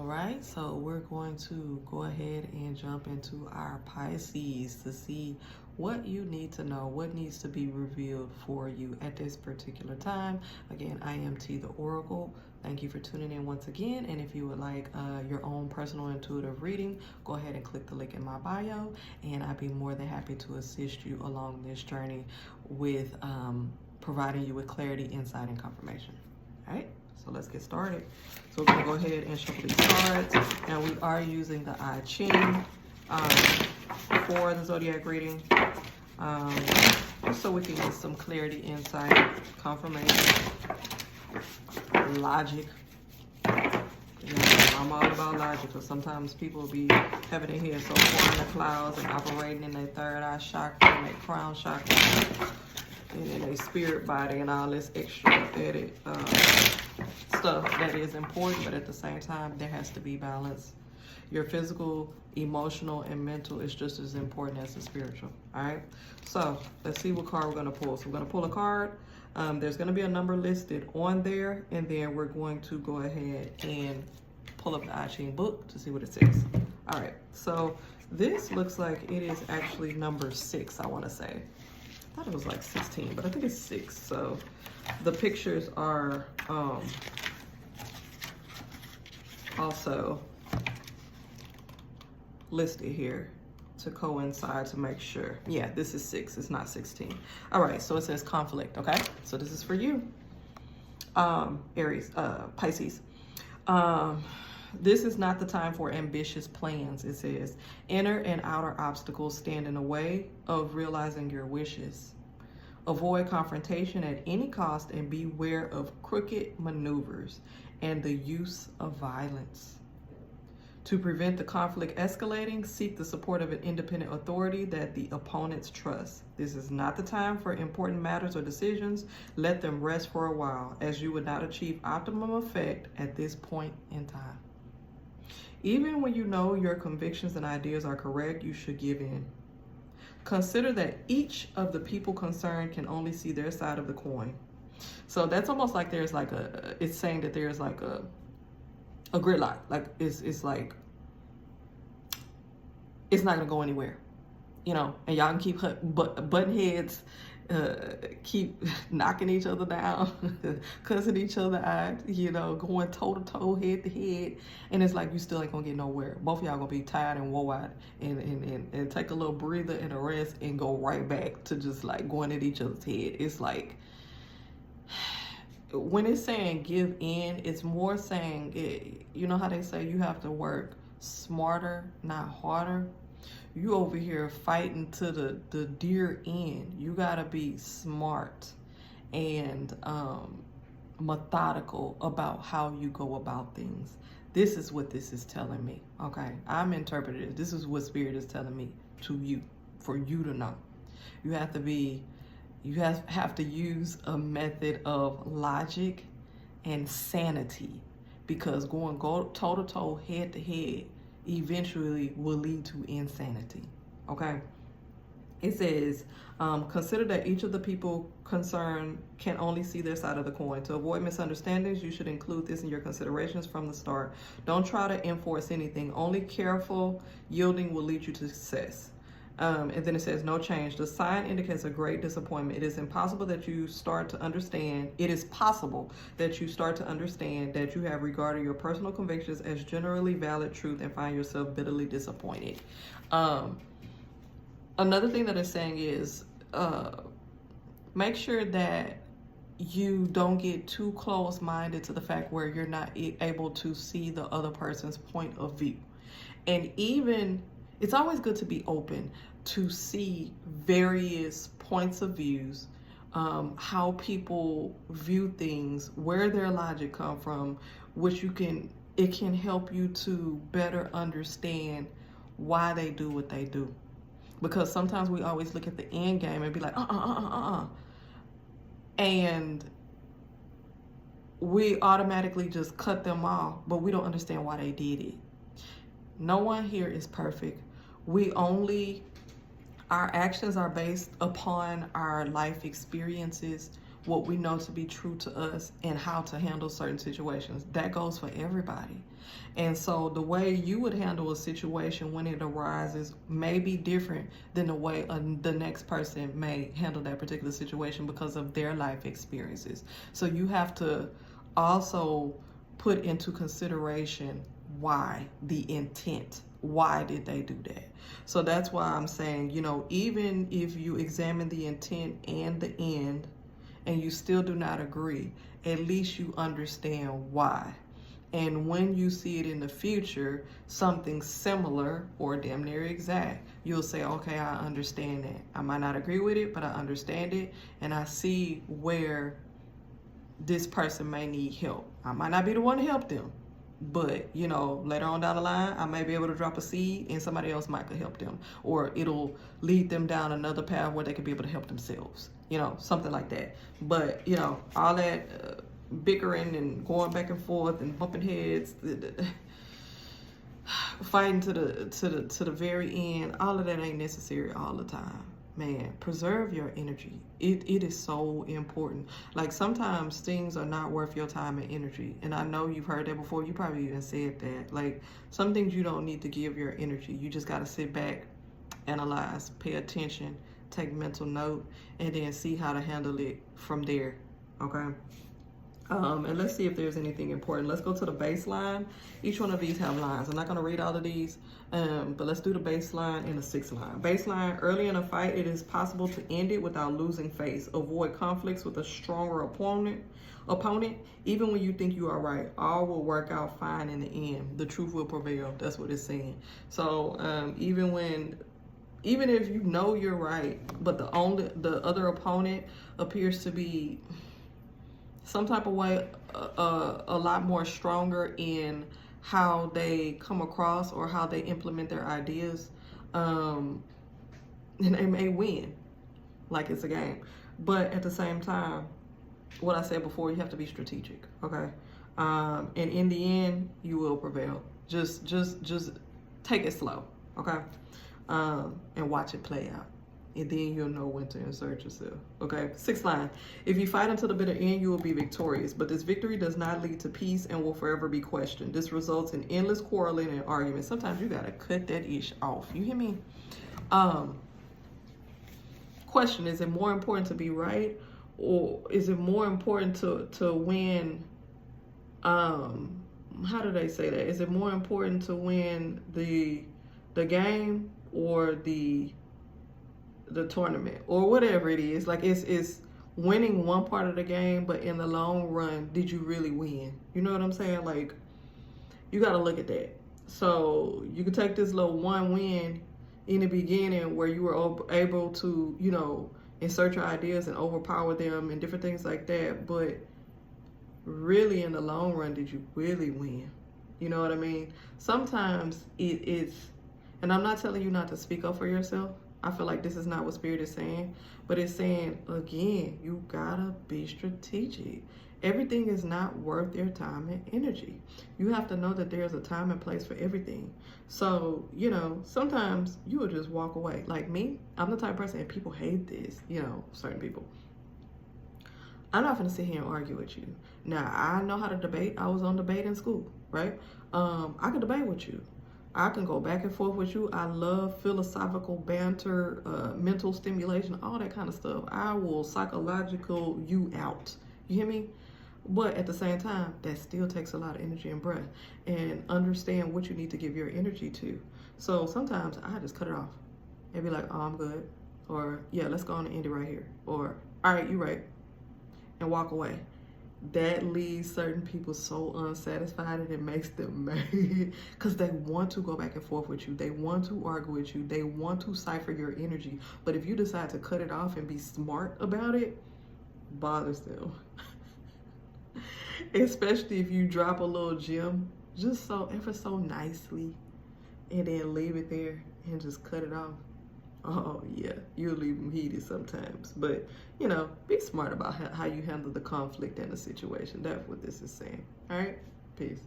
right, so we're going to go ahead and jump into our Pisces to see what you need to know, what needs to be revealed for you at this particular time. Again, I am T the Oracle. Thank you for tuning in once again. And if you would like your own personal intuitive reading, go ahead and click the link in my bio, and I'd be more than happy to assist you along this journey with providing you with clarity, insight, and confirmation. All right, so let's get started. So we're gonna go ahead and shuffle these cards. Now we are using the 𝐃𝐨𝐽 for the zodiac reading, just so we can get some clarity, insight, confirmation, logic. You know, I'm all about logic, because sometimes people be having their head so far in the clouds and operating in their third eye chakra and their crown chakra and in their spirit body and all this extra added stuff that is important, but at the same time there has to be balance. Your physical, emotional, and mental is just as important as the spiritual. All right, so let's see what card we're going to pull. So we're going to pull a card. There's going to be a number listed on there, and then we're going to go ahead and pull up the 𝐃𝐨𝐽 book to see what it says. All right, so this looks like it is actually number 6, I want to say. I thought it was like 16, but I think it's 6. So the pictures are also listed here to coincide to make sure. Yeah, this is 6, it's not 16. All right, so it says conflict, okay? So this is for you, Aries, Pisces. This is not the time for ambitious plans. It says inner and outer obstacles stand in the way of realizing your wishes. Avoid confrontation at any cost and beware of crooked maneuvers and the use of violence. To prevent the conflict escalating, seek the support of an independent authority that the opponents trust. This is not the time for important matters or decisions. Let them rest for a while, as you would not achieve optimum effect at this point in time. Even when you know your convictions and ideas are correct, you should give in. Consider that each of the people concerned can only see their side of the coin. So that's almost like there's like it's saying that there's like a gridlock. Like it's like it's not gonna go anywhere, you know. And y'all can keep button heads, keep knocking each other down, cussing each other out, you know, going toe to toe, head to head, and it's like you still ain't gonna get nowhere. Both of y'all gonna be tired and wore out, and take a little breather and a rest and go right back to just like going at each other's head. It's like, when it's saying give in, it's more saying, you know how they say you have to work smarter, not harder? You over here fighting to the dear end. You gotta be smart and methodical about how you go about things. This is what this is telling me, okay? I'm interpreting it. This is what Spirit is telling me to you, for you to know. You have to be, you have to use a method of logic and sanity, because going toe to toe, head to head, eventually will lead to insanity, okay? It says, consider that each of the people concerned can only see their side of the coin. To avoid misunderstandings, you should include this in your considerations from the start. Don't try to enforce anything. Only careful yielding will lead you to success. And then it says, no change. The sign indicates a great disappointment. It is impossible that you start to understand. It is possible that you start to understand that you have regarded your personal convictions as generally valid truth and find yourself bitterly disappointed. Another thing that it's saying is, make sure that you don't get too close-minded to the fact where you're not able to see the other person's point of view. And even, it's always good to be open to see various points of views, how people view things, where their logic come from, which it can help you to better understand why they do what they do. Because sometimes we always look at the end game and be like, and we automatically just cut them off, but we don't understand why they did it. No one here is perfect. Our actions are based upon our life experiences. what we know to be true to us and how to handle certain situations. That goes for everybody. And so the way you would handle a situation when it arises may be different than the way the next person may handle that particular situation because of their life experiences. So you have to also put into consideration why, the intent. Why did they do that? So that's why I'm saying, you know, even if you examine the intent and the end and you still do not agree, at least you understand why. And when you see it in the future, something similar or damn near exact, you'll say, okay, I understand that. I might not agree with it, but I understand it. And I see where this person may need help. I might not be the one to help them, but, you know, later on down the line, I may be able to drop a seed and somebody else might could help them. Or it'll lead them down another path where they could be able to help themselves. You know, something like that. But, you know, all that bickering and going back and forth and bumping heads, fighting to the very end, all of that ain't necessary all the time. Man, preserve your energy. It is so important. Like, sometimes things are not worth your time and energy. And I know you've heard that before. You probably even said that. Like, some things you don't need to give your energy. You just got to sit back, analyze, pay attention, take mental note, and then see how to handle it from there. Okay? And let's see if there's anything important. Let's go to the baseline. Each one of these have lines. I'm not going to read all of these, but let's do the baseline and the 6th line. Baseline: early in a fight, it is possible to end it without losing face. Avoid conflicts with a stronger opponent. Even when you think you are right, all will work out fine in the end. The truth will prevail. That's what it's saying. So even if you know you're right, but the other opponent appears to be some type of way a lot more stronger in how they come across or how they implement their ideas, and they may win like it's a game. But at the same time, what I said before, you have to be strategic, okay? And in the end, you will prevail. Just take it slow, okay? And watch it play out. And then you'll know when to insert yourself. Okay, 6th line: if you fight until the bitter end, you will be victorious. But this victory does not lead to peace and will forever be questioned. This results in endless quarreling and arguments. Sometimes you gotta cut that ish off. You hear me? Question: is it more important to be right, or is it more important to win? How do they say that? Is it more important to win the game or the tournament or whatever it is? Like, it's winning one part of the game, but in the long run, did you really win? You know what I'm saying? Like, you got to look at that. So you can take this little one win in the beginning where you were able to, you know, insert your ideas and overpower them and different things like that, but really in the long run, did you really win? You know what I mean? Sometimes it's, and I'm not telling you not to speak up for yourself. I feel like this is not what Spirit is saying, but it's saying, again, you gotta be strategic. Everything is not worth your time and energy. You have to know that there's a time and place for everything. So, you know, sometimes you will just walk away. Like me, I'm the type of person, and people hate this, you know, certain people. I'm not gonna sit here and argue with you. Now, I know how to debate. I was on debate in school, right? I can debate with you. I can go back and forth with you. I love philosophical banter, mental stimulation, all that kind of stuff. I will psychological you out. You hear me? But at the same time, that still takes a lot of energy and breath, and understand what you need to give your energy to. So sometimes I just cut it off and be like, oh, I'm good. Or, yeah, let's go on and end it right here. Or, all right, you're right. And walk away. That leaves certain people so unsatisfied, and it makes them mad because they want to go back and forth with you. They want to argue with you. They want to cipher your energy. But if you decide to cut it off and be smart about it, bothers them. Especially if you drop a little gem just ever so nicely and then leave it there and just cut it off. Oh, yeah, you'll leave them heated sometimes. But, you know, be smart about how you handle the conflict and the situation. That's what this is saying. All right? Peace.